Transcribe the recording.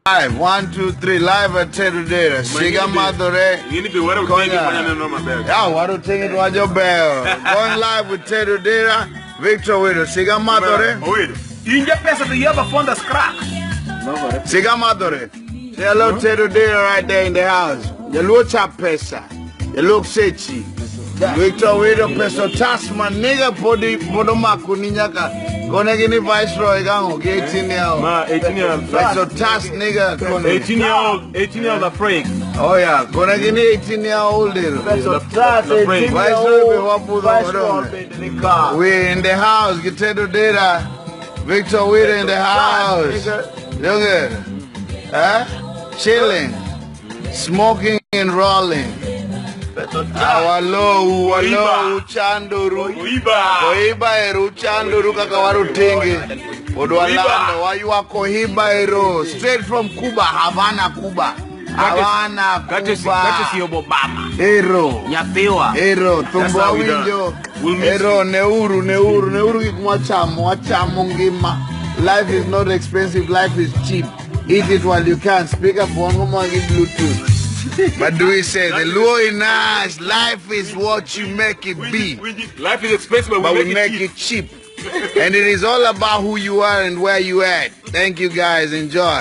Live, 1, 2, 3, live at Cigar Madhore. You need to wear a thing yeah, what do you think it was your bell? Going live with Cigar Victor with Cigar Madhore. Wait, you get pesa to you ever found a scrap? Cigar Madhore. Say hello Cigar right there in the house. Jaluo Ocha Pesa. Jaluo Sechi. Victor with Pesa Otas, my nigga, Podomaku Ninyaka. Konegini Viceroy gang, 18 year old. 18 year old. Pesa Otas nigga. 18 year old afraid. Oh yeah, Konegini 18 year old. Pesa Otas, 18 year old. We in the house, get to the data. Victor Witter in the house. Look at it. Huh? Chilling, smoking and rolling. Awalo, Uchandoru. Uchandoru kakawarutenge. Odwalando, wayua Kohiba, straight from Cuba, Havana, Cuba. Havana, Cuba. Hero. Nyathiwa. Hero, Tumba Winjo. Hero, Neuru, Wachamo ngima. Life is not expensive, life is cheap. Eat it while you can. Speak up one woman, get Bluetooth. But do we say the Luo in us, life is what you make it be. Life is expensive, but we make it cheap. And it is all about who you are and where you at. Thank you guys. Enjoy.